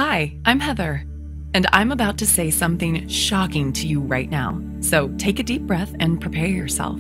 Hi, I'm Heather, and I'm about to say something shocking to you right now. So take a deep breath and prepare yourself.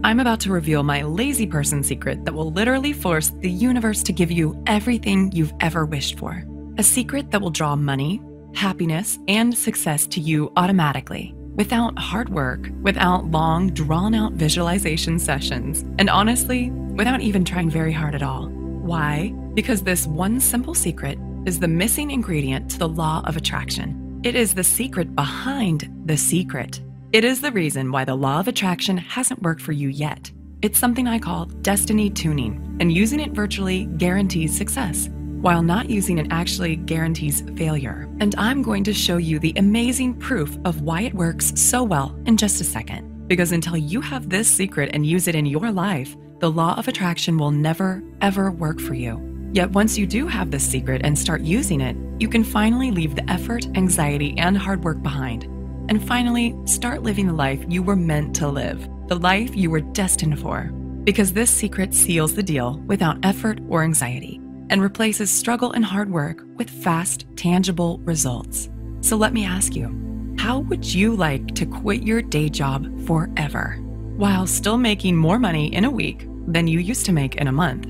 I'm about to reveal my lazy person secret that will literally force the universe to give you everything you've ever wished for. A secret that will draw money, happiness, and success to you automatically, without hard work, without long, drawn-out visualization sessions, and honestly, without even trying very hard at all. Why? Because this one simple secret is the missing ingredient to the law of attraction. It is the secret behind the secret. It is the reason why the law of attraction hasn't worked for you yet. It's something I call destiny tuning, and using it virtually guarantees success, while not using it actually guarantees failure. And I'm going to show you the amazing proof of why it works so well in just a second. Because until you have this secret and use it in your life, the law of attraction will never, ever work for you. Yet once you do have this secret and start using it, you can finally leave the effort, anxiety, and hard work behind. And finally, start living the life you were meant to live, the life you were destined for. Because this secret seals the deal without effort or anxiety, and replaces struggle and hard work with fast, tangible results. So let me ask you, how would you like to quit your day job forever, while still making more money in a week than you used to make in a month?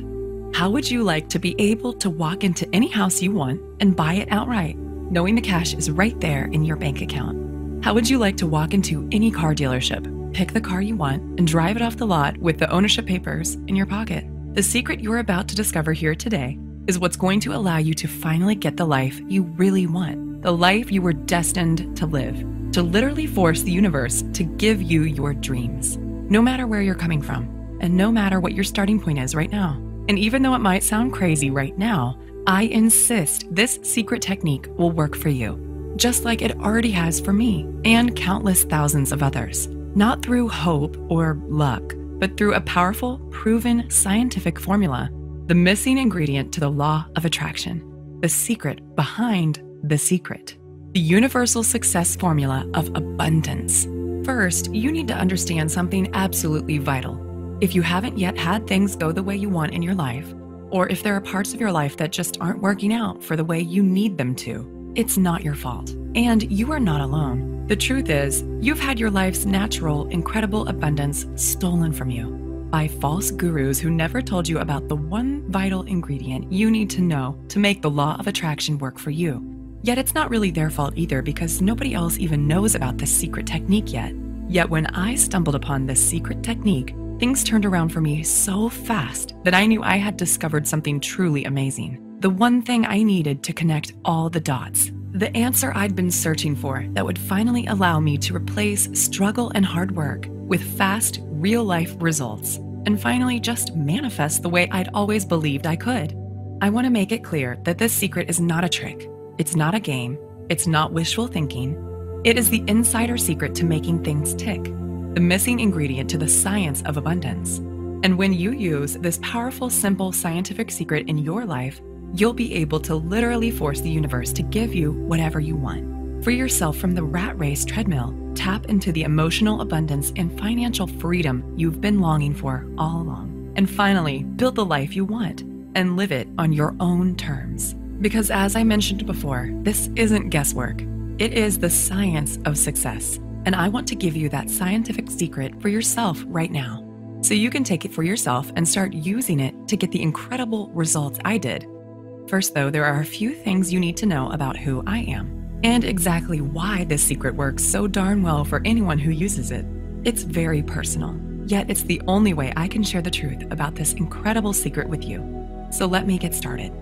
How would you like to be able to walk into any house you want and buy it outright, knowing the cash is right there in your bank account? How would you like to walk into any car dealership, pick the car you want, and drive it off the lot with the ownership papers in your pocket? The secret you're about to discover here today is what's going to allow you to finally get the life you really want, the life you were destined to live, to literally force the universe to give you your dreams, no matter where you're coming from, and no matter what your starting point is right now. And even though it might sound crazy right now, I insist this secret technique will work for you, just like it already has for me and countless thousands of others. Not through hope or luck, but through a powerful, proven scientific formula, the missing ingredient to the law of attraction, the secret behind the secret, the universal success formula of abundance. First, you need to understand something absolutely vital. If you haven't yet had things go the way you want in your life, or if there are parts of your life that just aren't working out for the way you need them to, it's not your fault. And you are not alone. The truth is, you've had your life's natural, incredible abundance stolen from you by false gurus who never told you about the one vital ingredient you need to know to make the law of attraction work for you. Yet it's not really their fault either, because nobody else even knows about this secret technique yet. Yet when I stumbled upon this secret technique, things turned around for me so fast that I knew I had discovered something truly amazing. The one thing I needed to connect all the dots. The answer I'd been searching for that would finally allow me to replace struggle and hard work with fast, real-life results, and finally just manifest the way I'd always believed I could. I want to make it clear that this secret is not a trick. It's not a game. It's not wishful thinking. It is the insider secret to making things tick, the missing ingredient to the science of abundance. And when you use this powerful, simple scientific secret in your life, you'll be able to literally force the universe to give you whatever you want. Free yourself from the rat race treadmill. Tap into the emotional abundance and financial freedom you've been longing for all along. And finally, build the life you want and live it on your own terms. Because as I mentioned before, this isn't guesswork. It is the science of success. And I want to give you that scientific secret for yourself right now, so you can take it for yourself and start using it to get the incredible results I did. First though, there are a few things you need to know about who I am, and exactly why this secret works so darn well for anyone who uses it. It's very personal, yet it's the only way I can share the truth about this incredible secret with you. So let me get started.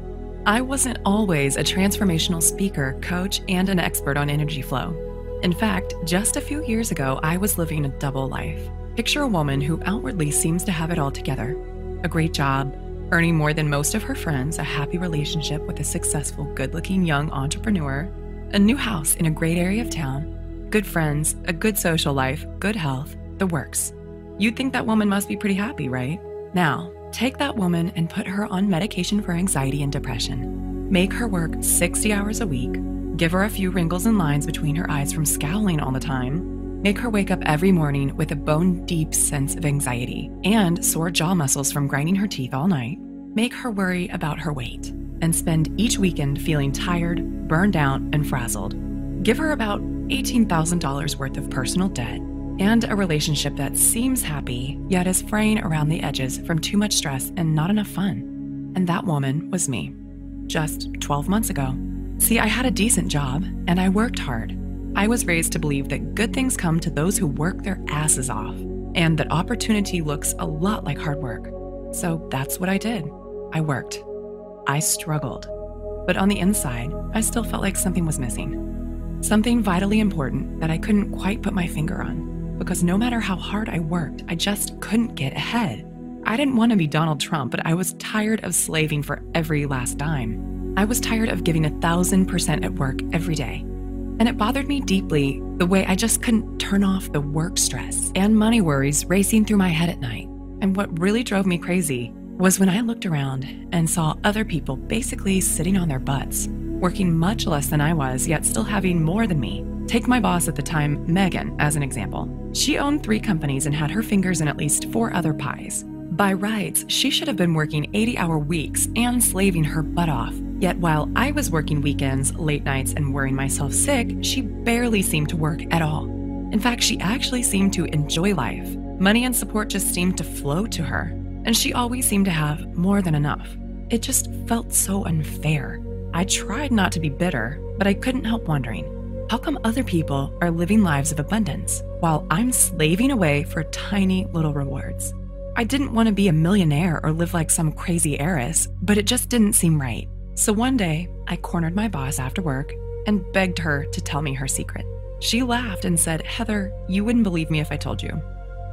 I wasn't always a transformational speaker, coach, and an expert on energy flow. In fact, just a few years ago, I was living a double life. Picture a woman who outwardly seems to have it all together. A great job, earning more than most of her friends, a happy relationship with a successful, good-looking young entrepreneur, a new house in a great area of town, good friends, a good social life, good health, the works. You'd think that woman must be pretty happy, right? Now, take that woman and put her on medication for anxiety and depression. Make her work 60 hours a week. Give her a few wrinkles and lines between her eyes from scowling all the time. Make her wake up every morning with a bone-deep sense of anxiety and sore jaw muscles from grinding her teeth all night. Make her worry about her weight. and spend each weekend feeling tired, burned out, and frazzled. Give her about $18,000 worth of personal debt and a relationship that seems happy, yet is fraying around the edges from too much stress and not enough fun. And that woman was me, just 12 months ago. See, I had a decent job, and I worked hard. I was raised to believe that good things come to those who work their asses off, and that opportunity looks a lot like hard work. So that's what I did. I worked. I struggled. But on the inside, I still felt like something was missing. Something vitally important that I couldn't quite put my finger on, because no matter how hard I worked, I just couldn't get ahead. I didn't want to be Donald Trump, but I was tired of slaving for every last dime. I was tired of giving 1,000% at work every day. And it bothered me deeply the way I just couldn't turn off the work stress and money worries racing through my head at night. And what really drove me crazy was when I looked around and saw other people basically sitting on their butts, working much less than I was, yet still having more than me. Take my boss at the time, Megan, as an example. She owned 3 companies and had her fingers in at least 4 other pies. By rights, she should have been working 80-hour weeks and slaving her butt off. Yet while I was working weekends, late nights, and worrying myself sick, she barely seemed to work at all. In fact, she actually seemed to enjoy life. Money and support just seemed to flow to her, and she always seemed to have more than enough. It just felt so unfair. I tried not to be bitter, but I couldn't help wondering, how come other people are living lives of abundance while I'm slaving away for tiny little rewards? I didn't want to be a millionaire or live like some crazy heiress, but it just didn't seem right. So one day, I cornered my boss after work and begged her to tell me her secret. She laughed and said, "Heather, you wouldn't believe me if I told you."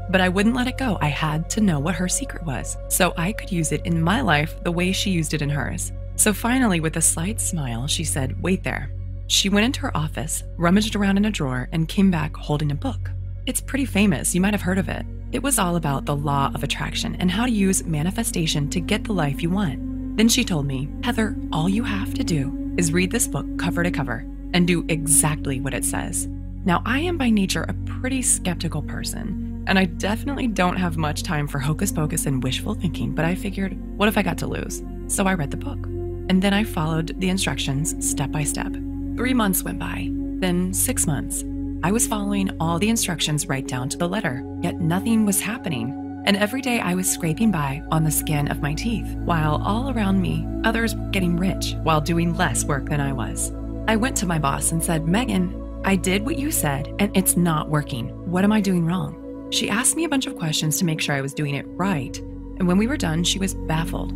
But I wouldn't let it go. I had to know what her secret was, so I could use it in my life the way she used it in hers. So finally, with a slight smile, she said, "Wait there." She went into her office, rummaged around in a drawer, and came back holding a book. It's pretty famous. You might have heard of it. It was all about the law of attraction and how to use manifestation to get the life you want. Then she told me, "Heather, all you have to do is read this book cover to cover and do exactly what it says." Now, I am by nature a pretty skeptical person, and I definitely don't have much time for hocus pocus and wishful thinking, but I figured, what if I got to lose? So I read the book. And then I followed the instructions step by step. 3 months went by, then 6 months. I was following all the instructions right down to the letter, yet nothing was happening. And every day I was scraping by on the skin of my teeth, while all around me, others were getting rich while doing less work than I was. I went to my boss and said, "Megan, I did what you said, and it's not working. What am I doing wrong?" She asked me a bunch of questions to make sure I was doing it right. And when we were done, she was baffled.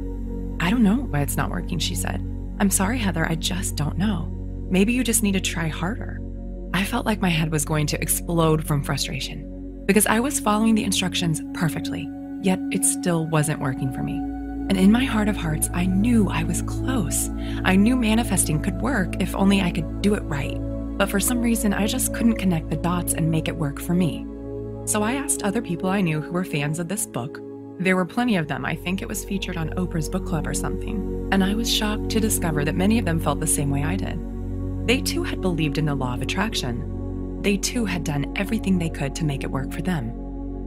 "I don't know why it's not working," she said. "I'm sorry, Heather, I just don't know. Maybe you just need to try harder." I felt like my head was going to explode from frustration because I was following the instructions perfectly, yet it still wasn't working for me. And in my heart of hearts, I knew I was close. I knew manifesting could work if only I could do it right. But for some reason, I just couldn't connect the dots and make it work for me. So I asked other people I knew who were fans of this book. There were plenty of them. I think it was featured on Oprah's book club or something. And I was shocked to discover that many of them felt the same way I did. They too had believed in the law of attraction. They too had done everything they could to make it work for them.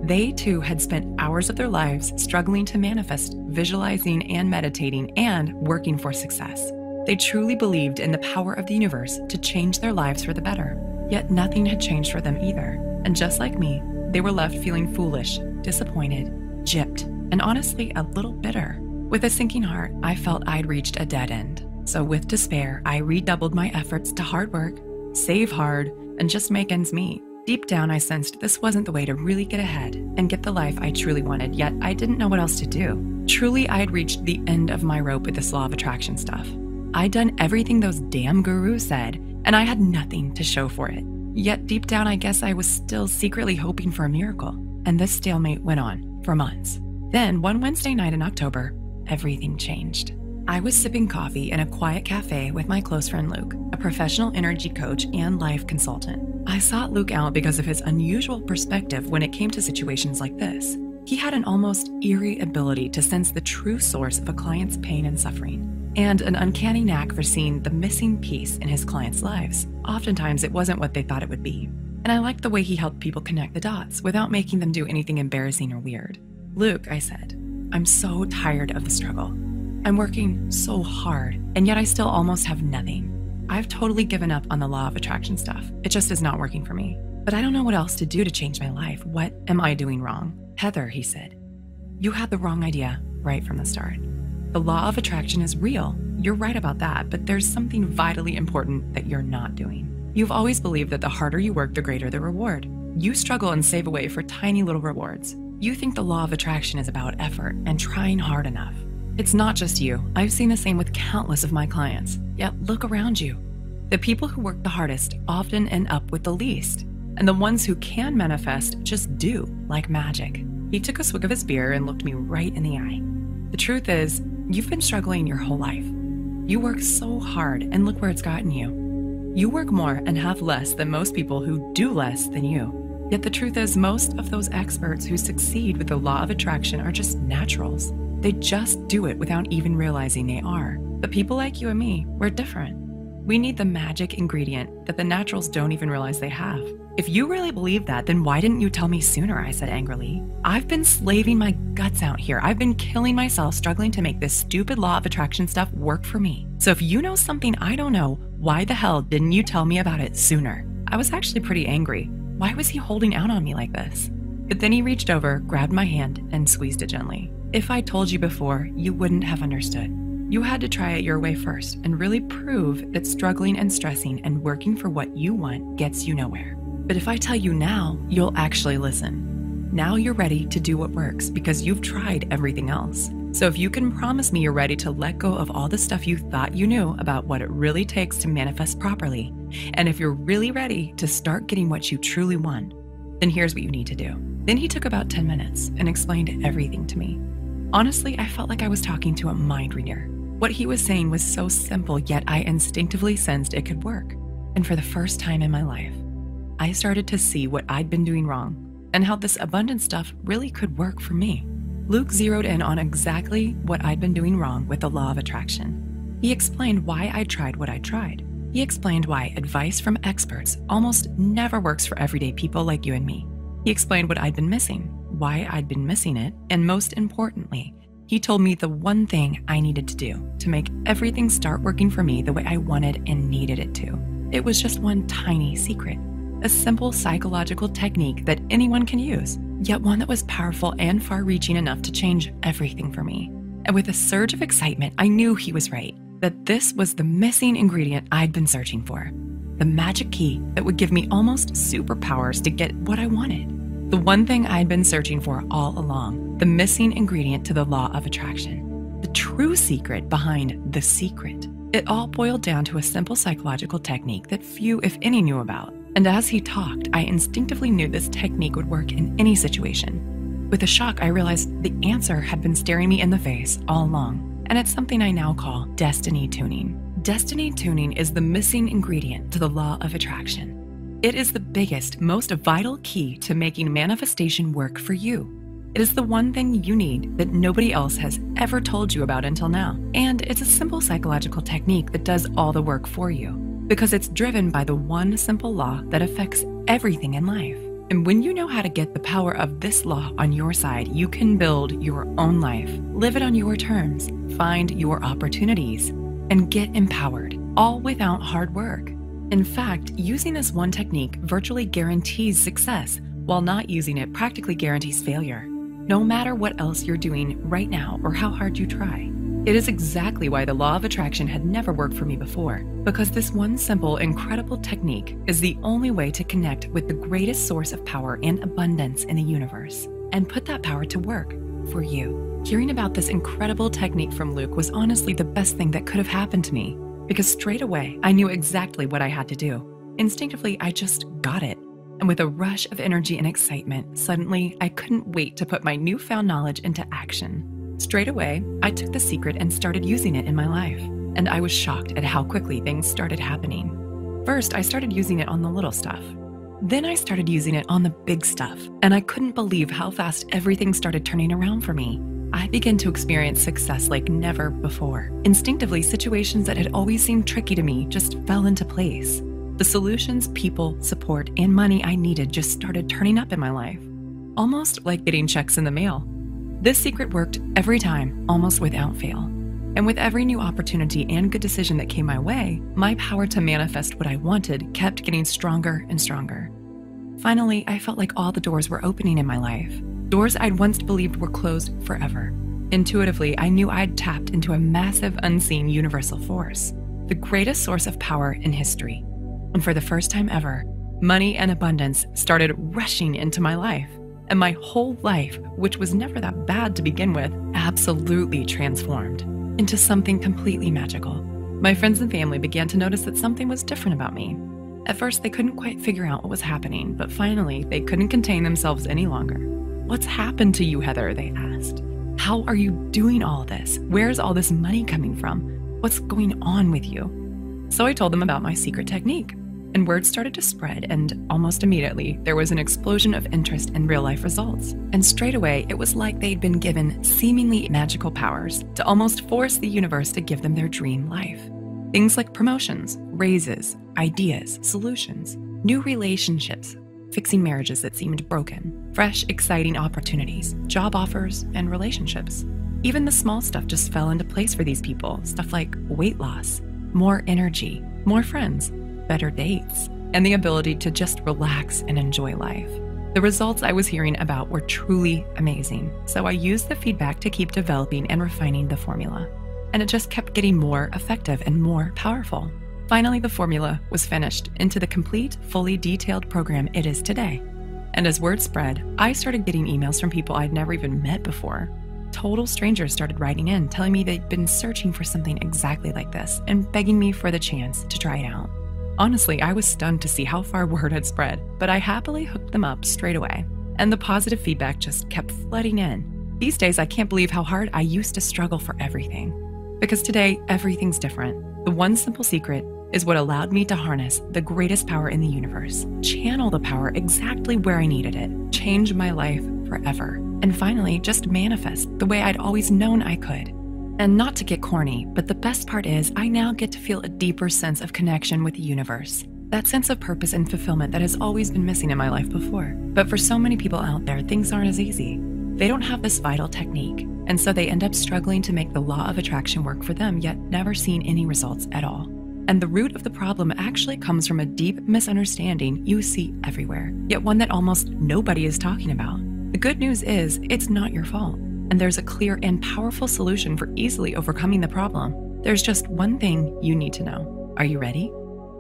They too had spent hours of their lives struggling to manifest, visualizing and meditating and working for success. They truly believed in the power of the universe to change their lives for the better. Yet nothing had changed for them either. And just like me, they were left feeling foolish, disappointed, gypped, and honestly a little bitter. With a sinking heart, I felt I'd reached a dead end. So with despair, I redoubled my efforts to hard work, save hard, and just make ends meet. Deep down, I sensed this wasn't the way to really get ahead and get the life I truly wanted, yet I didn't know what else to do. Truly, I had reached the end of my rope with this law of attraction stuff. I'd done everything those damn gurus said, and I had nothing to show for it. Yet deep down, I guess I was still secretly hoping for a miracle, and this stalemate went on for months. Then, one Wednesday night in October, everything changed. I was sipping coffee in a quiet cafe with my close friend Luke, a professional energy coach and life consultant. I sought Luke out because of his unusual perspective when it came to situations like this. He had an almost eerie ability to sense the true source of a client's pain and suffering, and an uncanny knack for seeing the missing piece in his clients' lives. Oftentimes, it wasn't what they thought it would be. And I liked the way he helped people connect the dots without making them do anything embarrassing or weird. "Luke," I said, "I'm so tired of the struggle. I'm working so hard, and yet I still almost have nothing. I've totally given up on the law of attraction stuff. It just is not working for me. But I don't know what else to do to change my life. What am I doing wrong? Heather, he said, you had the wrong idea right from the start. The law of attraction is real. You're right about that, but there's something vitally important that you're not doing. You've always believed that the harder you work, the greater the reward. You struggle and save away for tiny little rewards. You think the law of attraction is about effort and trying hard enough. It's not just you. I've seen the same with countless of my clients. Yet look around you. The people who work the hardest often end up with the least. And the ones who can manifest just do, like magic. He took a swig of his beer and looked me right in the eye. The truth is, you've been struggling your whole life. You work so hard, and look where it's gotten you. You work more and have less than most people who do less than you. Yet the truth is, most of those experts who succeed with the law of attraction are just naturals. They just do it without even realizing they are. But people like you and me, we're different. We need the magic ingredient that the naturals don't even realize they have. If you really believe that, then why didn't you tell me sooner? I said angrily. I've been slaving my guts out here. I've been killing myself struggling to make this stupid law of attraction stuff work for me. So if you know something I don't know, why the hell didn't you tell me about it sooner? I was actually pretty angry. Why was he holding out on me like this? But then he reached over, grabbed my hand, and squeezed it gently. If I told you before, you wouldn't have understood. You had to try it your way first and really prove that struggling and stressing and working for what you want gets you nowhere. But if I tell you now, you'll actually listen. Now you're ready to do what works because you've tried everything else. So if you can promise me you're ready to let go of all the stuff you thought you knew about what it really takes to manifest properly, and if you're really ready to start getting what you truly want, then here's what you need to do. Then he took about 10 minutes and explained everything to me. Honestly, I felt like I was talking to a mind reader. What he was saying was so simple, yet I instinctively sensed it could work. And for the first time in my life, I started to see what I'd been doing wrong and how this abundant stuff really could work for me. Luke zeroed in on exactly what I'd been doing wrong with the law of attraction. He explained why I tried what I tried. He explained why advice from experts almost never works for everyday people like you and me. He explained what I'd been missing, why I'd been missing it, and most importantly, he told me the one thing I needed to do to make everything start working for me the way I wanted and needed it to. It was just one tiny secret, a simple psychological technique that anyone can use, yet one that was powerful and far-reaching enough to change everything for me. And with a surge of excitement, I knew he was right, that this was the missing ingredient I'd been searching for, the magic key that would give me almost superpowers to get what I wanted. The one thing I'd been searching for all along, the missing ingredient to the law of attraction, the true secret behind the secret. It all boiled down to a simple psychological technique that few, if any, knew about. And as he talked, I instinctively knew this technique would work in any situation. With a shock, I realized the answer had been staring me in the face all along, and it's something I now call destiny tuning. Destiny tuning is the missing ingredient to the law of attraction. It is the biggest, most vital key to making manifestation work for you. It is the one thing you need that nobody else has ever told you about until now. And it's a simple psychological technique that does all the work for you because it's driven by the one simple law that affects everything in life. And when you know how to get the power of this law on your side, you can build your own life, live it on your terms, find your opportunities, and get empowered, all without hard work. In fact, using this one technique virtually guarantees success, while not using it practically guarantees failure, no matter what else you're doing right now or how hard you try. It is exactly why the law of attraction had never worked for me before, because this one simple, incredible technique is the only way to connect with the greatest source of power and abundance in the universe, and put that power to work for you. Hearing about this incredible technique from Luke was honestly the best thing that could have happened to me, because straight away, I knew exactly what I had to do. Instinctively, I just got it. And with a rush of energy and excitement, suddenly, I couldn't wait to put my newfound knowledge into action. Straight away, I took the secret and started using it in my life. And I was shocked at how quickly things started happening. First, I started using it on the little stuff. Then I started using it on the big stuff. And I couldn't believe how fast everything started turning around for me. I began to experience success like never before. Instinctively, situations that had always seemed tricky to me just fell into place. The solutions, people, support, and money I needed just started turning up in my life, almost like getting checks in the mail. This secret worked every time, almost without fail. And with every new opportunity and good decision that came my way, my power to manifest what I wanted kept getting stronger and stronger. Finally, I felt like all the doors were opening in my life. Doors I'd once believed were closed forever. Intuitively, I knew I'd tapped into a massive, unseen universal force, the greatest source of power in history. And for the first time ever, money and abundance started rushing into my life. And my whole life, which was never that bad to begin with, absolutely transformed into something completely magical. My friends and family began to notice that something was different about me. At first, they couldn't quite figure out what was happening, but finally, they couldn't contain themselves any longer. "What's happened to you, Heather?" they asked. "How are you doing all this? Where's all this money coming from? What's going on with you?" So I told them about my secret technique, and word started to spread, and almost immediately, there was an explosion of interest in real-life results. And straight away, it was like they'd been given seemingly magical powers to almost force the universe to give them their dream life. Things like promotions, raises, ideas, solutions, new relationships, fixing marriages that seemed broken, fresh, exciting opportunities, job offers, and relationships. Even the small stuff just fell into place for these people, stuff like weight loss, more energy, more friends, better dates, and the ability to just relax and enjoy life. The results I was hearing about were truly amazing, so I used the feedback to keep developing and refining the formula. And it just kept getting more effective and more powerful. Finally, the formula was finished into the complete, fully detailed program it is today. And as word spread, I started getting emails from people I'd never even met before. Total strangers started writing in, telling me they'd been searching for something exactly like this and begging me for the chance to try it out. Honestly, I was stunned to see how far word had spread, but I happily hooked them up straight away. And the positive feedback just kept flooding in. These days, I can't believe how hard I used to struggle for everything. Because today, everything's different. The one simple secret is what allowed me to harness the greatest power in the universe, channel the power exactly where I needed it, change my life forever, and finally just manifest the way I'd always known I could. And not to get corny, but the best part is I now get to feel a deeper sense of connection with the universe. That sense of purpose and fulfillment that has always been missing in my life before. But for so many people out there, things aren't as easy. They don't have this vital technique, and so they end up struggling to make the law of attraction work for them, yet never seeing any results at all. And the root of the problem actually comes from a deep misunderstanding you see everywhere, yet one that almost nobody is talking about. The good news is, it's not your fault, and there's a clear and powerful solution for easily overcoming the problem. There's just one thing you need to know. Are you ready?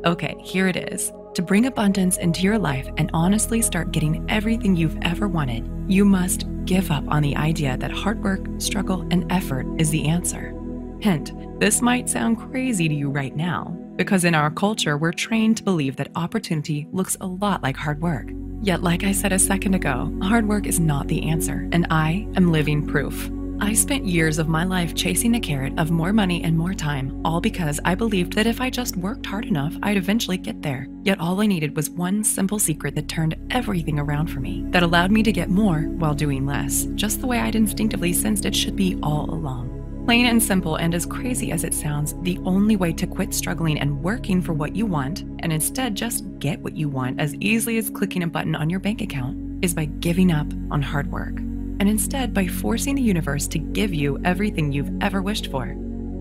Okay, here it is. To bring abundance into your life and honestly start getting everything you've ever wanted, you must give up on the idea that hard work, struggle, and effort is the answer. Hint, this might sound crazy to you right now, because in our culture, we're trained to believe that opportunity looks a lot like hard work. Yet, like I said a second ago, hard work is not the answer, and I am living proof. I spent years of my life chasing the carrot of more money and more time, all because I believed that if I just worked hard enough, I'd eventually get there. Yet all I needed was one simple secret that turned everything around for me, that allowed me to get more while doing less, just the way I'd instinctively sensed it should be all along. Plain and simple, and as crazy as it sounds, the only way to quit struggling and working for what you want, and instead just get what you want as easily as clicking a button on your bank account, is by giving up on hard work. And instead by forcing the universe to give you everything you've ever wished for.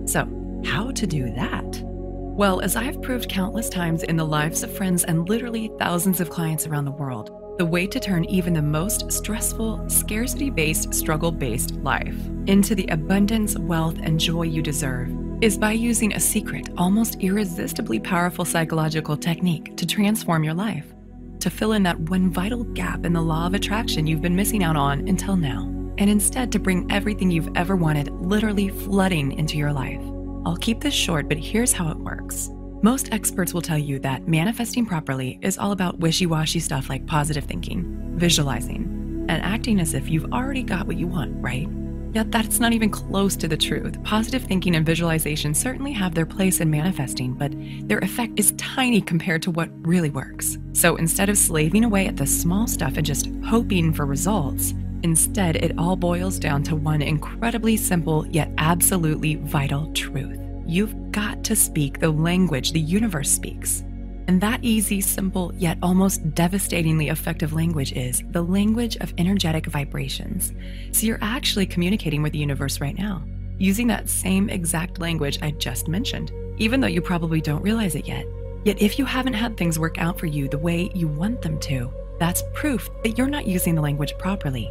So, how to do that? Well, as I have proved countless times in the lives of friends and literally thousands of clients around the world, the way to turn even the most stressful, scarcity-based, struggle-based life into the abundance, wealth, and joy you deserve is by using a secret, almost irresistibly powerful psychological technique to transform your life, to fill in that one vital gap in the law of attraction you've been missing out on until now, and instead to bring everything you've ever wanted literally flooding into your life. I'll keep this short, but here's how it works. Most experts will tell you that manifesting properly is all about wishy-washy stuff like positive thinking, visualizing, and acting as if you've already got what you want, right? Yet that's not even close to the truth. Positive thinking and visualization certainly have their place in manifesting, but their effect is tiny compared to what really works. So instead of slaving away at the small stuff and just hoping for results, instead it all boils down to one incredibly simple yet absolutely vital truth. You've got to speak the language the universe speaks. And that easy, simple, yet almost devastatingly effective language is the language of energetic vibrations. So you're actually communicating with the universe right now. using that same exact language I just mentioned, even though you probably don't realize it yet. Yet if you haven't had things work out for you the way you want them to, that's proof that you're not using the language properly.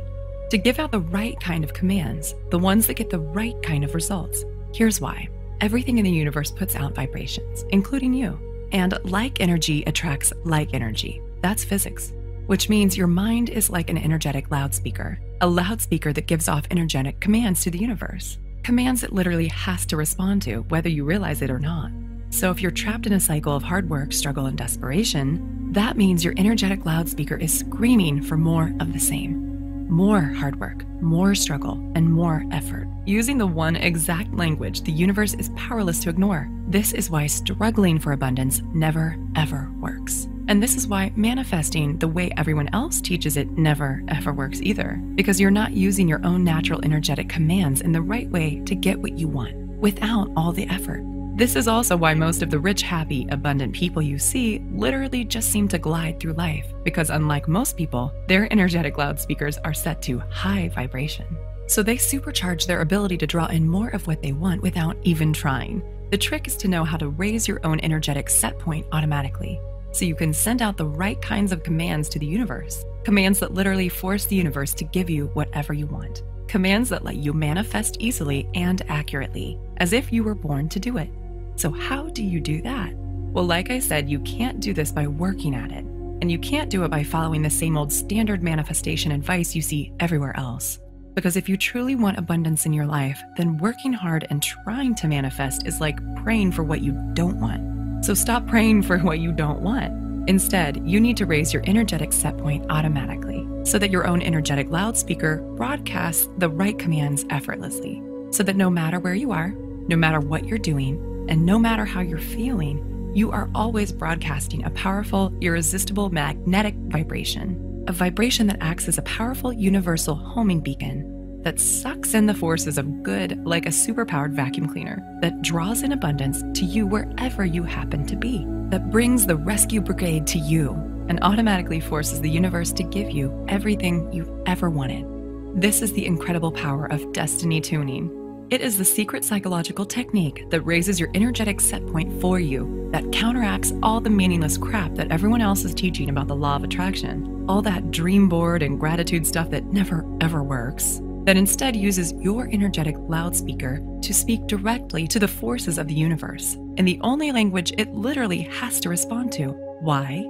To give out the right kind of commands, the ones that get the right kind of results. Here's why. Everything in the universe puts out vibrations, including you. And like energy attracts like energy. That's physics. Which means your mind is like an energetic loudspeaker. A loudspeaker that gives off energetic commands to the universe. Commands it literally has to respond to, whether you realize it or not. So if you're trapped in a cycle of hard work, struggle, and desperation, that means your energetic loudspeaker is screaming for more of the same. More hard work, more struggle, and more effort. Using the one exact language the universe is powerless to ignore. This is why struggling for abundance never, ever works. And this is why manifesting the way everyone else teaches it never, ever works either. Because you're not using your own natural energetic commands in the right way to get what you want, without all the effort. This is also why most of the rich, happy, abundant people you see literally just seem to glide through life, because unlike most people, their energetic loudspeakers are set to high vibration. So they supercharge their ability to draw in more of what they want without even trying. The trick is to know how to raise your own energetic set point automatically, so you can send out the right kinds of commands to the universe. Commands that literally force the universe to give you whatever you want. Commands that let you manifest easily and accurately, as if you were born to do it. So how do you do that? Well, like I said, you can't do this by working at it. And you can't do it by following the same old standard manifestation advice you see everywhere else. Because if you truly want abundance in your life, then working hard and trying to manifest is like praying for what you don't want. So stop praying for what you don't want. Instead, you need to raise your energetic set point automatically, so that your own energetic loudspeaker broadcasts the right commands effortlessly. So that no matter where you are, no matter what you're doing, and no matter how you're feeling, you are always broadcasting a powerful, irresistible magnetic vibration. A vibration that acts as a powerful universal homing beacon that sucks in the forces of good like a superpowered vacuum cleaner, that draws in abundance to you wherever you happen to be, that brings the rescue brigade to you and automatically forces the universe to give you everything you've ever wanted. This is the incredible power of destiny tuning. It is the secret psychological technique that raises your energetic set point for you, that counteracts all the meaningless crap that everyone else is teaching about the law of attraction, all that dream board and gratitude stuff that never ever works, that instead uses your energetic loudspeaker to speak directly to the forces of the universe in the only language it literally has to respond to. Why?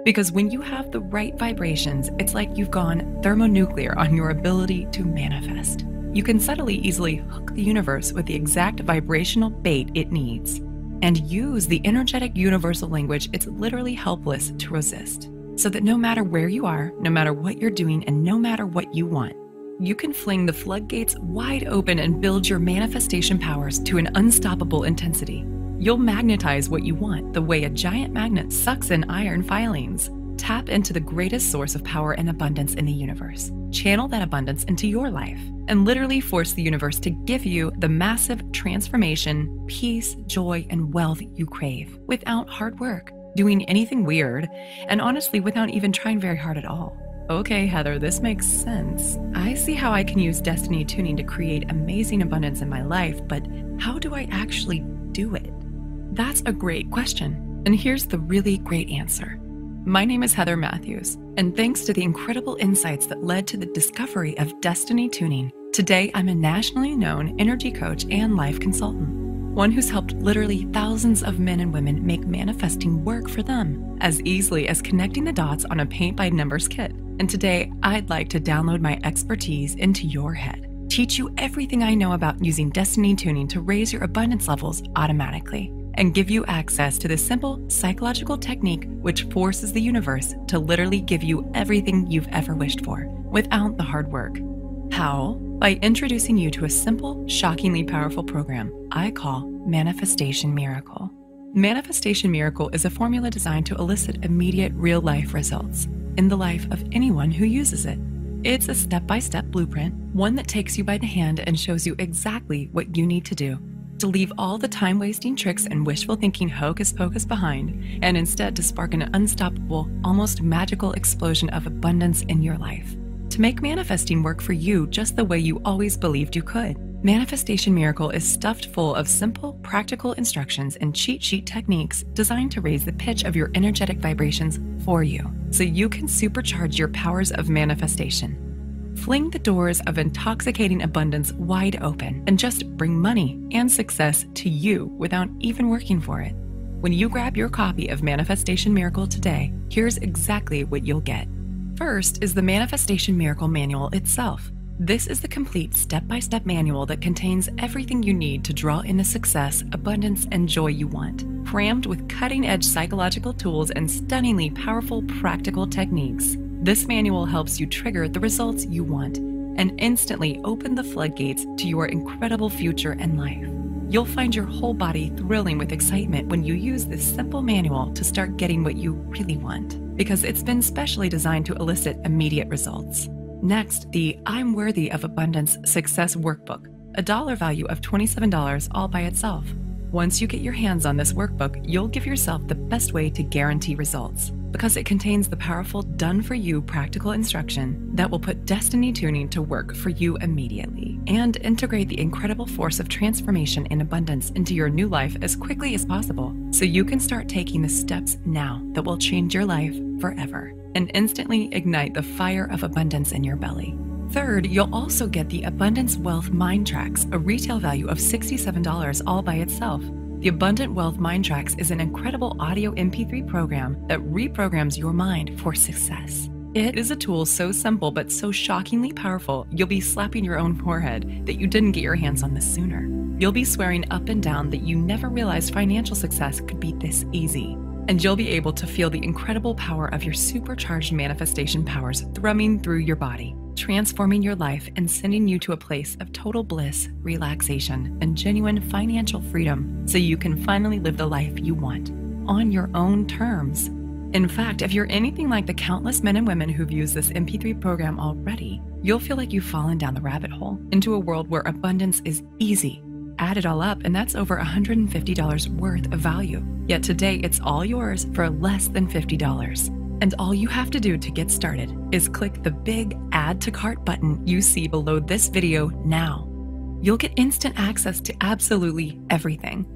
Because when you have the right vibrations, it's like you've gone thermonuclear on your ability to manifest. You can subtly easily hook the universe with the exact vibrational bait it needs and use the energetic universal language it's literally helpless to resist. So that no matter where you are, no matter what you're doing, and no matter what you want, you can fling the floodgates wide open and build your manifestation powers to an unstoppable intensity. You'll magnetize what you want the way a giant magnet sucks in iron filings. Tap into the greatest source of power and abundance in the universe. Channel that abundance into your life and literally force the universe to give you the massive transformation, peace, joy, and wealth you crave without hard work, doing anything weird, and honestly without even trying very hard at all. Okay, Heather, this makes sense. I see how I can use destiny tuning to create amazing abundance in my life, but how do I actually do it? That's a great question, and here's the really great answer. My name is Heather Matthews, and thanks to the incredible insights that led to the discovery of destiny tuning, today I'm a nationally known energy coach and life consultant, one who's helped literally thousands of men and women make manifesting work for them as easily as connecting the dots on a paint-by-numbers kit. And today, I'd like to download my expertise into your head, teach you everything I know about using destiny tuning to raise your abundance levels automatically, and give you access to the simple psychological technique which forces the universe to literally give you everything you've ever wished for without the hard work. How? By introducing you to a simple, shockingly powerful program I call Manifestation Miracle. Manifestation Miracle is a formula designed to elicit immediate real-life results in the life of anyone who uses it. It's a step-by-step blueprint, one that takes you by the hand and shows you exactly what you need to do to leave all the time-wasting tricks and wishful thinking hocus-pocus behind, and instead to spark an unstoppable, almost magical explosion of abundance in your life. To make manifesting work for you just the way you always believed you could. Manifestation Miracle is stuffed full of simple, practical instructions and cheat sheet techniques designed to raise the pitch of your energetic vibrations for you, so you can supercharge your powers of manifestation. Fling the doors of intoxicating abundance wide open and just bring money and success to you without even working for it. When you grab your copy of Manifestation Miracle today, here's exactly what you'll get. First is the Manifestation Miracle Manual itself. This is the complete step-by-step manual that contains everything you need to draw in the success, abundance, and joy you want, crammed with cutting-edge psychological tools and stunningly powerful practical techniques. This manual helps you trigger the results you want and instantly open the floodgates to your incredible future and life. You'll find your whole body thrilling with excitement when you use this simple manual to start getting what you really want, because it's been specially designed to elicit immediate results. Next, the I'm Worthy of Abundance Success Workbook, a dollar value of $27 all by itself. Once you get your hands on this workbook, you'll give yourself the best way to guarantee results, because it contains the powerful done-for-you practical instruction that will put destiny tuning to work for you immediately and integrate the incredible force of transformation and abundance into your new life as quickly as possible, so you can start taking the steps now that will change your life forever and instantly ignite the fire of abundance in your belly. Third, you'll also get the Abundance Wealth Mind Tracks, a retail value of $67 all by itself. The Abundant Wealth Mind Tracks is an incredible audio MP3 program that reprograms your mind for success. It is a tool so simple but so shockingly powerful, you'll be slapping your own forehead that you didn't get your hands on this sooner. You'll be swearing up and down that you never realized financial success could be this easy. And you'll be able to feel the incredible power of your supercharged manifestation powers thrumming through your body, transforming your life and sending you to a place of total bliss, relaxation, and genuine financial freedom, so you can finally live the life you want on your own terms. In fact, if you're anything like the countless men and women who've used this MP3 program already, you'll feel like you've fallen down the rabbit hole into a world where abundance is easy. Add it all up, and that's over $150 worth of value. Yet today, it's all yours for less than $50. And all you have to do to get started is click the big Add to Cart button you see below this video now. You'll get instant access to absolutely everything,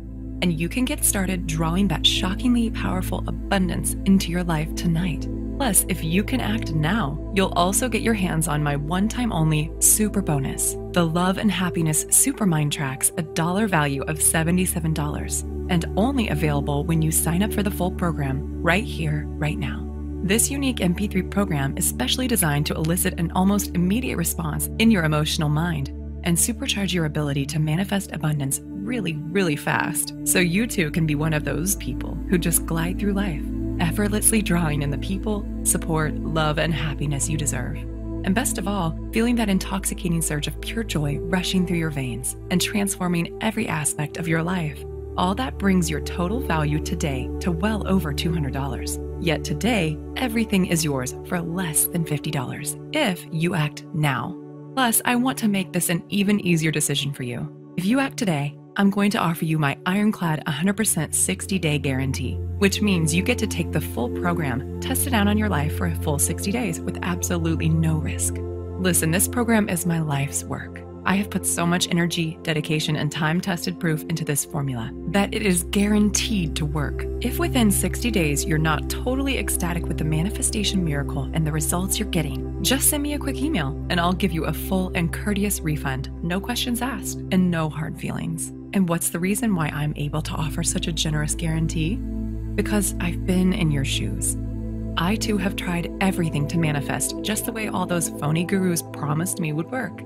and you can get started drawing that shockingly powerful abundance into your life tonight. Plus, if you can act now, you'll also get your hands on my one-time only super bonus, the Love and Happiness Super Mind Tracks, a dollar value of $77, and only available when you sign up for the full program right here, right now. This unique MP3 program is specially designed to elicit an almost immediate response in your emotional mind and supercharge your ability to manifest abundance really, really fast, so you too can be one of those people who just glide through life, effortlessly drawing in the people, support, love, and happiness you deserve. And best of all, feeling that intoxicating surge of pure joy rushing through your veins and transforming every aspect of your life. All that brings your total value today to well over $200. Yet today, everything is yours for less than $50 if you act now. Plus, I want to make this an even easier decision for you. If you act today, I'm going to offer you my ironclad 100% 60-day guarantee, which means you get to take the full program, test it out on your life for a full 60 days with absolutely no risk. Listen, this program is my life's work. I have put so much energy, dedication, and time-tested proof into this formula that it is guaranteed to work. If within 60 days you're not totally ecstatic with the manifestation miracle and the results you're getting, just send me a quick email and I'll give you a full and courteous refund, no questions asked, and no hard feelings. And what's the reason why I'm able to offer such a generous guarantee? Because I've been in your shoes. I too have tried everything to manifest just the way all those phony gurus promised me would work.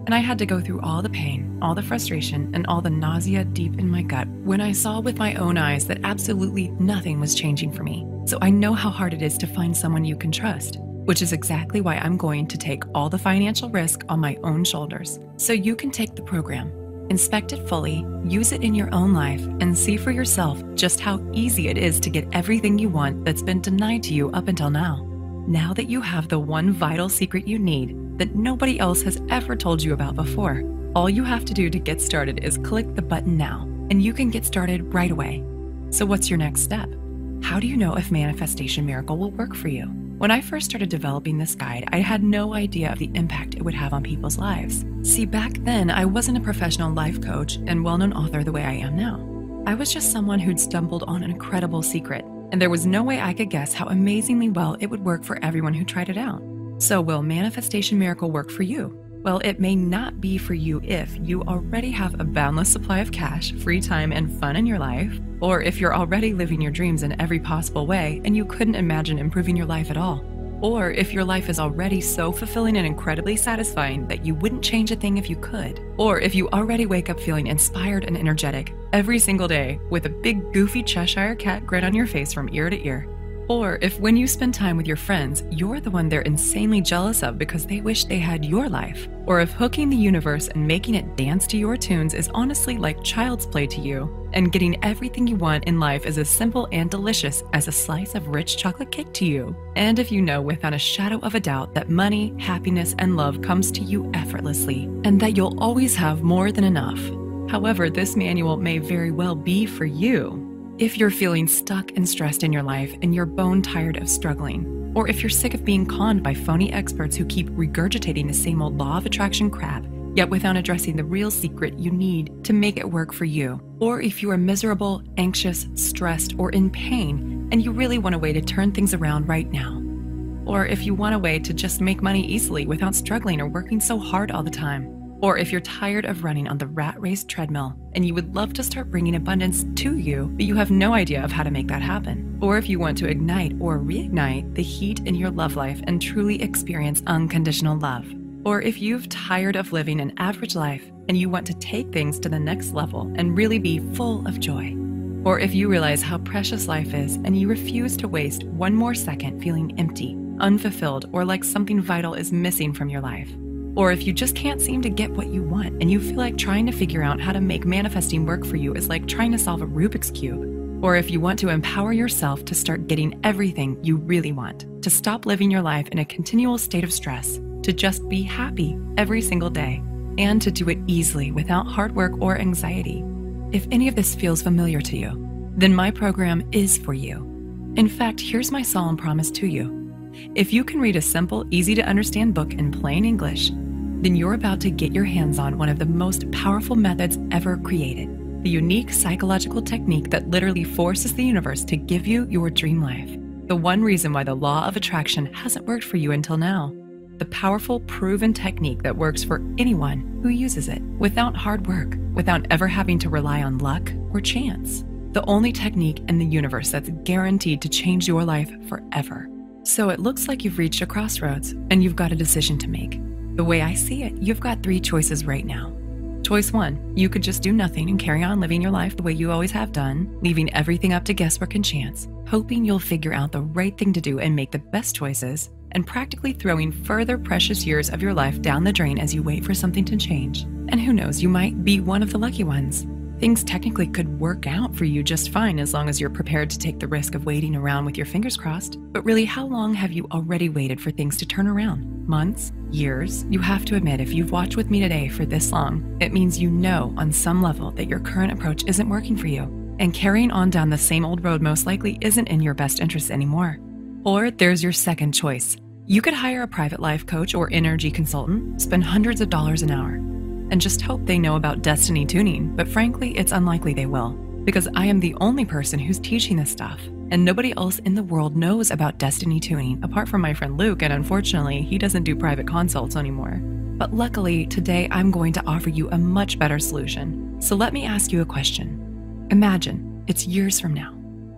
And I had to go through all the pain, all the frustration, and all the nausea deep in my gut when I saw with my own eyes that absolutely nothing was changing for me. So I know how hard it is to find someone you can trust, which is exactly why I'm going to take all the financial risk on my own shoulders, so you can take the program, inspect it fully, use it in your own life, and see for yourself just how easy it is to get everything you want that's been denied to you up until now. Now that you have the one vital secret you need that nobody else has ever told you about before, all you have to do to get started is click the button now, and you can get started right away. So what's your next step? How do you know if Manifestation Miracle will work for you? When I first started developing this guide, I had no idea of the impact it would have on people's lives. See, back then, I wasn't a professional life coach and well-known author the way I am now. I was just someone who'd stumbled on an incredible secret, and there was no way I could guess how amazingly well it would work for everyone who tried it out. So will Manifestation Miracle work for you? Well, it may not be for you if you already have a boundless supply of cash, free time, and fun in your life, or if you're already living your dreams in every possible way and you couldn't imagine improving your life at all, or if your life is already so fulfilling and incredibly satisfying that you wouldn't change a thing if you could, or if you already wake up feeling inspired and energetic every single day with a big goofy Cheshire cat grin on your face from ear to ear. Or if when you spend time with your friends, you're the one they're insanely jealous of because they wish they had your life. Or if hooking the universe and making it dance to your tunes is honestly like child's play to you, and getting everything you want in life is as simple and delicious as a slice of rich chocolate cake to you. And if you know without a shadow of a doubt that money, happiness, and love comes to you effortlessly, and that you'll always have more than enough. However, this manual may very well be for you. If you're feeling stuck and stressed in your life and you're bone tired of struggling, or if you're sick of being conned by phony experts who keep regurgitating the same old law of attraction crap, yet without addressing the real secret you need to make it work for you, or if you are miserable, anxious, stressed, or in pain, and you really want a way to turn things around right now, or if you want a way to just make money easily without struggling or working so hard all the time, or if you're tired of running on the rat race treadmill and you would love to start bringing abundance to you, but you have no idea of how to make that happen. Or if you want to ignite or reignite the heat in your love life and truly experience unconditional love. Or if you've tired of living an average life and you want to take things to the next level and really be full of joy. Or if you realize how precious life is and you refuse to waste one more second feeling empty, unfulfilled, or like something vital is missing from your life. Or if you just can't seem to get what you want and you feel like trying to figure out how to make manifesting work for you is like trying to solve a Rubik's Cube. Or if you want to empower yourself to start getting everything you really want, to stop living your life in a continual state of stress, to just be happy every single day, and to do it easily without hard work or anxiety. If any of this feels familiar to you, then my program is for you. In fact, here's my solemn promise to you. If you can read a simple, easy to understand book in plain English, then you're about to get your hands on one of the most powerful methods ever created, the unique psychological technique that literally forces the universe to give you your dream life. The one reason why the law of attraction hasn't worked for you until now. The powerful, proven technique that works for anyone who uses it, without hard work, without ever having to rely on luck or chance. The only technique in the universe that's guaranteed to change your life forever. So it looks like you've reached a crossroads and you've got a decision to make. The way I see it, you've got 3 choices right now. Choice 1, you could just do nothing and carry on living your life the way you always have done, leaving everything up to guesswork and chance, hoping you'll figure out the right thing to do and make the best choices, and practically throwing further precious years of your life down the drain as you wait for something to change. And who knows, you might be one of the lucky ones. Things technically could work out for you just fine as long as you're prepared to take the risk of waiting around with your fingers crossed. But really, how long have you already waited for things to turn around? Months? Years? You have to admit, if you've watched with me today for this long, it means you know on some level that your current approach isn't working for you. And carrying on down the same old road most likely isn't in your best interest anymore. Or there's your second choice. You could hire a private life coach or energy consultant, spend hundreds of dollars an hour, and just hope they know about destiny tuning, but frankly, it's unlikely they will, because I am the only person who's teaching this stuff, and nobody else in the world knows about destiny tuning apart from my friend Luke, and unfortunately, he doesn't do private consults anymore. But luckily, today I'm going to offer you a much better solution. So let me ask you a question. Imagine it's years from now.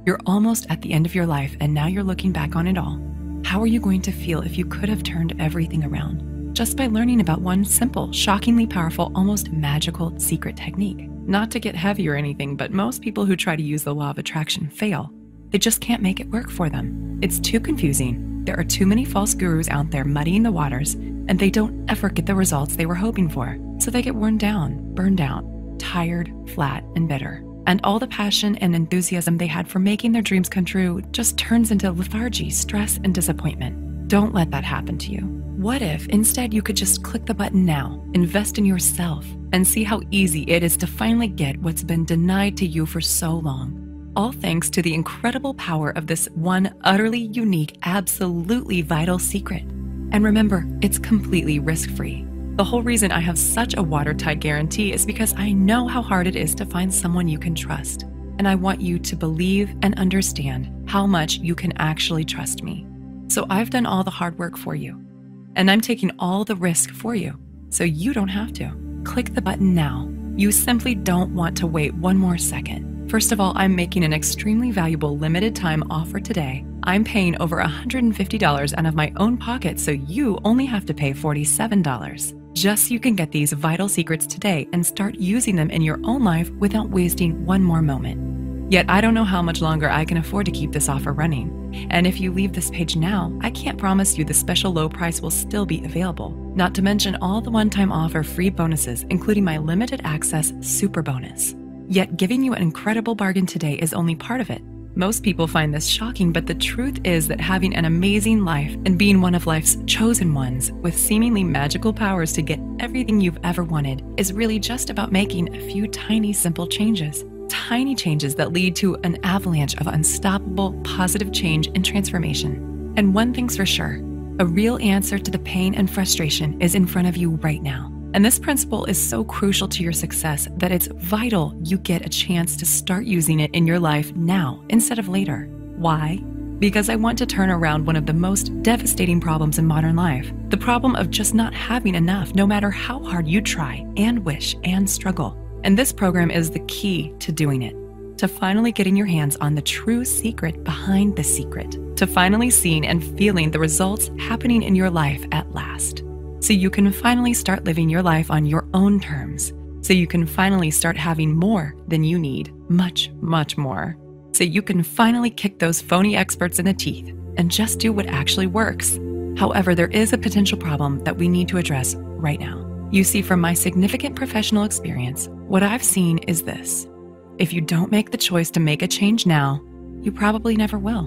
You're almost at the end of your life, and now you're looking back on it all. How are you going to feel if you could have turned everything around? Just by learning about one simple, shockingly powerful, almost magical secret technique. Not to get heavy or anything, but most people who try to use the law of attraction fail. They just can't make it work for them. It's too confusing. There are too many false gurus out there muddying the waters, and they don't ever get the results they were hoping for. So they get worn down, burned out, tired, flat, and bitter. And all the passion and enthusiasm they had for making their dreams come true just turns into lethargy, stress, and disappointment. Don't let that happen to you. What if instead you could just click the button now, invest in yourself, and see how easy it is to finally get what's been denied to you for so long? all thanks to the incredible power of this one utterly unique, absolutely vital secret. And remember, it's completely risk-free. The whole reason I have such a watertight guarantee is because I know how hard it is to find someone you can trust. And I want you to believe and understand how much you can actually trust me. So I've done all the hard work for you. And I'm taking all the risk for you, so you don't have to. Click the button now. You simply don't want to wait one more second. First of all, I'm making an extremely valuable limited time offer today. I'm paying over $150 out of my own pocket, so you only have to pay $47. Just so you can get these vital secrets today and start using them in your own life without wasting one more moment. Yet I don't know how much longer I can afford to keep this offer running. And if you leave this page now, I can't promise you the special low price will still be available. Not to mention all the one-time offer free bonuses, including my limited access super bonus. Yet giving you an incredible bargain today is only part of it. Most people find this shocking, but the truth is that having an amazing life and being one of life's chosen ones with seemingly magical powers to get everything you've ever wanted is really just about making a few tiny, simple changes. Tiny changes that lead to an avalanche of unstoppable, positive change and transformation. And one thing's for sure, a real answer to the pain and frustration is in front of you right now. And this principle is so crucial to your success that it's vital you get a chance to start using it in your life now instead of later. Why? Because I want to turn around one of the most devastating problems in modern life, the problem of just not having enough no matter how hard you try and wish and struggle. And this program is the key to doing it, to finally getting your hands on the true secret behind the secret, to finally seeing and feeling the results happening in your life at last. So you can finally start living your life on your own terms. So you can finally start having more than you need, much, much more. So you can finally kick those phony experts in the teeth and just do what actually works. However, there is a potential problem that we need to address right now. You see, from my significant professional experience, what I've seen is this. If you don't make the choice to make a change now, you probably never will.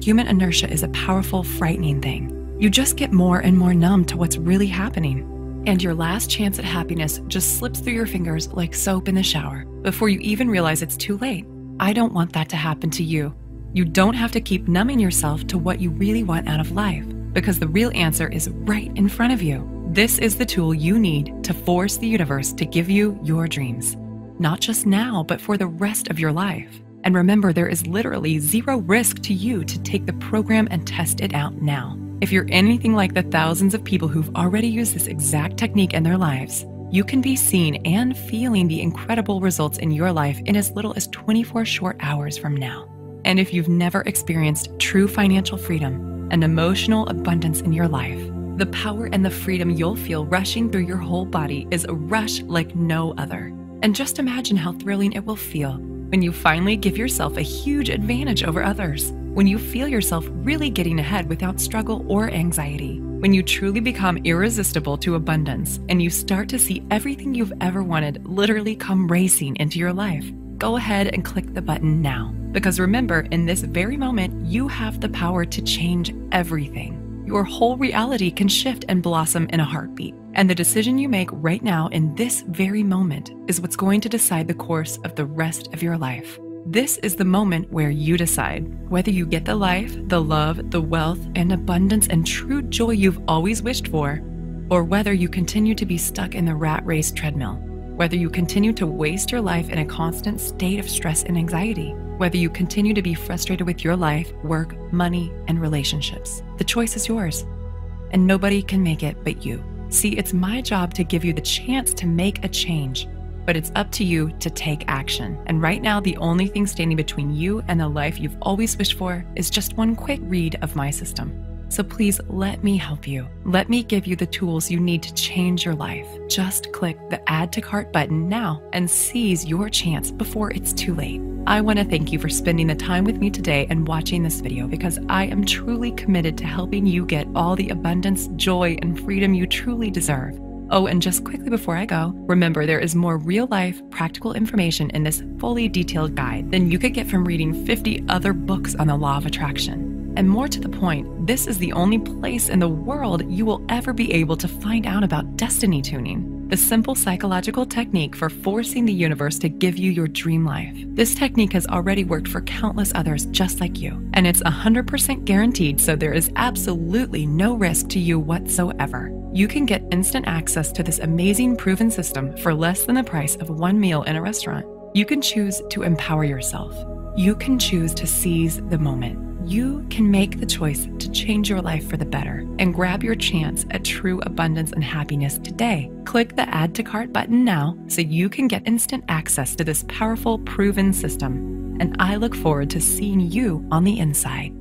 Human inertia is a powerful, frightening thing. You just get more and more numb to what's really happening. And your last chance at happiness just slips through your fingers like soap in the shower before you even realize it's too late. I don't want that to happen to you. You don't have to keep numbing yourself to what you really want out of life, because the real answer is right in front of you. This is the tool you need to force the universe to give you your dreams. Not just now, but for the rest of your life. And remember, there is literally zero risk to you to take the program and test it out now. If you're anything like the thousands of people who've already used this exact technique in their lives, you can be seeing and feeling the incredible results in your life in as little as 24 short hours from now. And if you've never experienced true financial freedom and emotional abundance in your life, the power and the freedom you'll feel rushing through your whole body is a rush like no other. And just imagine how thrilling it will feel when you finally give yourself a huge advantage over others. When you feel yourself really getting ahead without struggle or anxiety, when you truly become irresistible to abundance and you start to see everything you've ever wanted literally come racing into your life. Go ahead and click the button now, because remember, in this very moment, you have the power to change everything. Your whole reality can shift and blossom in a heartbeat. And the decision you make right now in this very moment is what's going to decide the course of the rest of your life. This is the moment where you decide whether you get the life, the love, the wealth, and abundance and true joy you've always wished for, or whether you continue to be stuck in the rat race treadmill, whether you continue to waste your life in a constant state of stress and anxiety, whether you continue to be frustrated with your life, work, money, and relationships. The choice is yours, and nobody can make it but you. See, it's my job to give you the chance to make a change, but it's up to you to take action. And right now, the only thing standing between you and the life you've always wished for is just one quick read of my system. So please let me help you. Let me give you the tools you need to change your life. Just click the Add to Cart button now and seize your chance before it's too late. I want to thank you for spending the time with me today and watching this video, because I am truly committed to helping you get all the abundance, joy, and freedom you truly deserve. Oh, and just quickly before I go, remember there is more real-life, practical information in this fully detailed guide than you could get from reading 50 other books on the law of attraction. And more to the point, this is the only place in the world you will ever be able to find out about destiny tuning. the simple psychological technique for forcing the universe to give you your dream life. This technique has already worked for countless others just like you, and it's 100% guaranteed, so there is absolutely no risk to you whatsoever. You can get instant access to this amazing proven system for less than the price of one meal in a restaurant. You can choose to empower yourself. You can choose to seize the moment. You can make the choice to change your life for the better and grab your chance at true abundance and happiness today. Click the Add to Cart button now so you can get instant access to this powerful, proven system. And I look forward to seeing you on the inside.